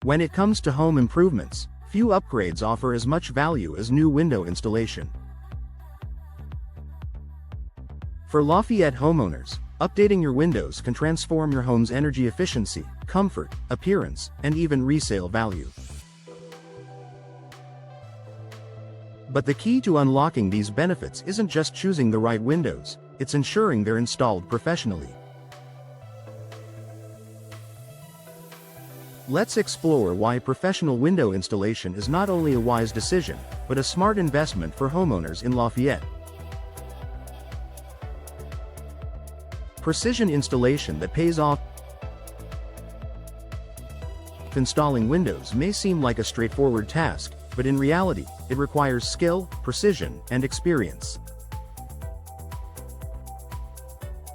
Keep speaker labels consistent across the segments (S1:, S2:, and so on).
S1: When it comes to home improvements, few upgrades offer as much value as new window installation. For Lafayette homeowners, updating your windows can transform your home's energy efficiency, comfort, appearance, and even resale value. But the key to unlocking these benefits isn't just choosing the right windows, it's ensuring they're installed professionally. Let's explore why professional window installation is not only a wise decision, but a smart investment for homeowners in Lafayette. Precision installation that pays off. Installing windows may seem like a straightforward task, but in reality, it requires skill, precision, and experience.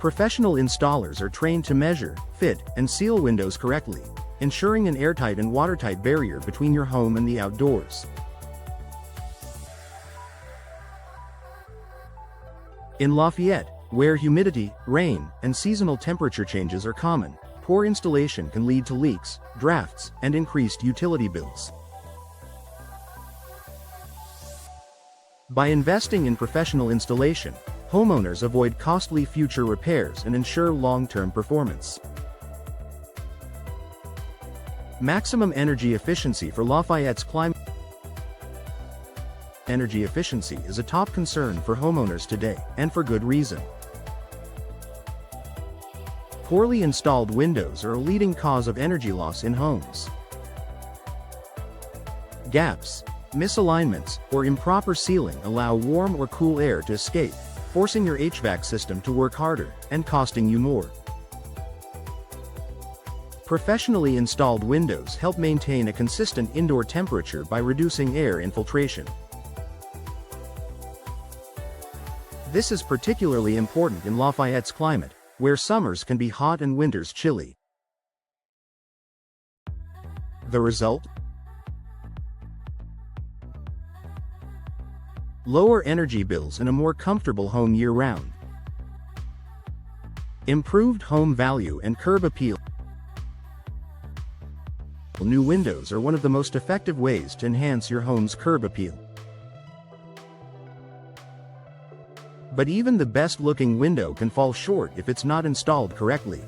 S1: Professional installers are trained to measure, fit, and seal windows correctly, ensuring an airtight and watertight barrier between your home and the outdoors. In Lafayette, where humidity, rain, and seasonal temperature changes are common, poor installation can lead to leaks, drafts, and increased utility bills. By investing in professional installation, homeowners avoid costly future repairs and ensure long-term performance. Maximum energy efficiency for Lafayette's climate. Energy efficiency is a top concern for homeowners today, and for good reason. Poorly installed windows are a leading cause of energy loss in homes. Gaps, misalignments, or improper sealing allow warm or cool air to escape, forcing your HVAC system to work harder, and costing you more. Professionally installed windows help maintain a consistent indoor temperature by reducing air infiltration. This is particularly important in Lafayette's climate, where summers can be hot and winters chilly. The result? Lower energy bills and a more comfortable home year-round. Improved home value and curb appeal. New windows are one of the most effective ways to enhance your home's curb appeal. But even the best-looking window can fall short if it's not installed correctly.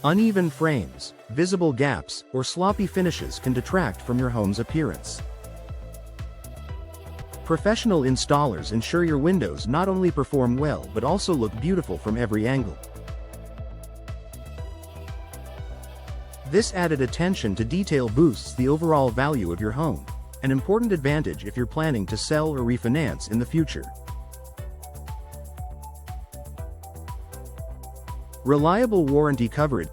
S1: Uneven frames, visible gaps, or sloppy finishes can detract from your home's appearance. Professional installers ensure your windows not only perform well but also look beautiful from every angle. This added attention to detail boosts the overall value of your home, an important advantage if you're planning to sell or refinance in the future. Reliable warranty coverage.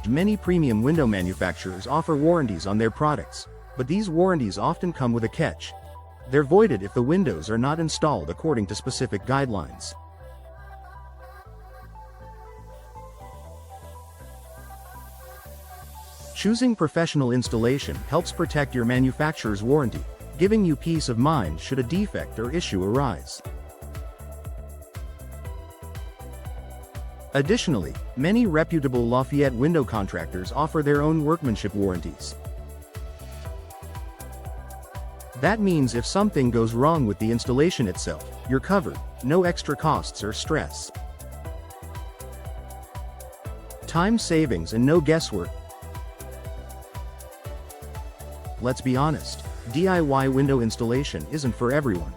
S1: Many premium window manufacturers offer warranties on their products, but these warranties often come with a catch. They're voided if the windows are not installed according to specific guidelines. Choosing professional installation helps protect your manufacturer's warranty, giving you peace of mind should a defect or issue arise. Additionally, many reputable Lafayette window contractors offer their own workmanship warranties. That means if something goes wrong with the installation itself, you're covered, no extra costs or stress. Time savings and no guesswork. Let's be honest, DIY window installation isn't for everyone.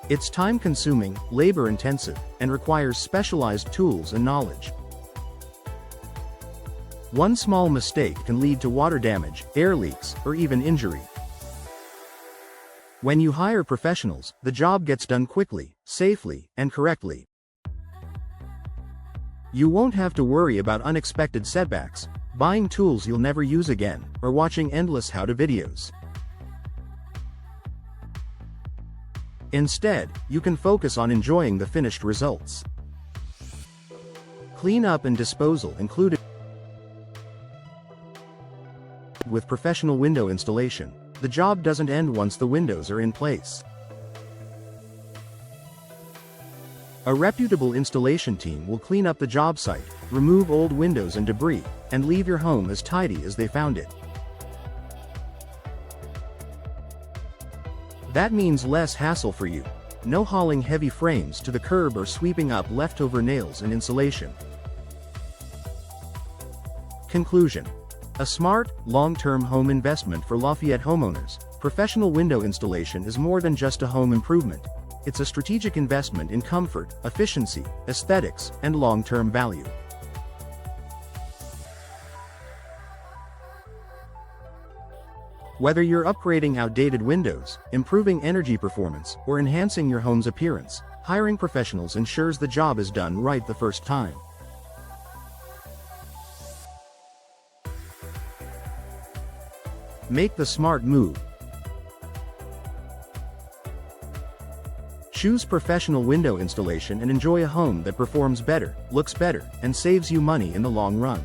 S1: It's time-consuming, labor-intensive, and requires specialized tools and knowledge. One small mistake can lead to water damage, air leaks, or even injury. When you hire professionals, the job gets done quickly, safely, and correctly. You won't have to worry about unexpected setbacks, buying tools you'll never use again, or watching endless how-to videos. Instead, you can focus on enjoying the finished results. Cleanup and disposal included. With professional window installation, the job doesn't end once the windows are in place. A reputable installation team will clean up the job site, remove old windows and debris, and leave your home as tidy as they found it. That means less hassle for you. No hauling heavy frames to the curb or sweeping up leftover nails and insulation. Conclusion. A smart, long-term home investment for Lafayette homeowners. Professional window installation is more than just a home improvement. It's a strategic investment in comfort, efficiency, aesthetics, and long-term value. Whether you're upgrading outdated windows, improving energy performance, or enhancing your home's appearance, hiring professionals ensures the job is done right the first time. Make the smart move. Choose professional window installation and enjoy a home that performs better, looks better, and saves you money in the long run.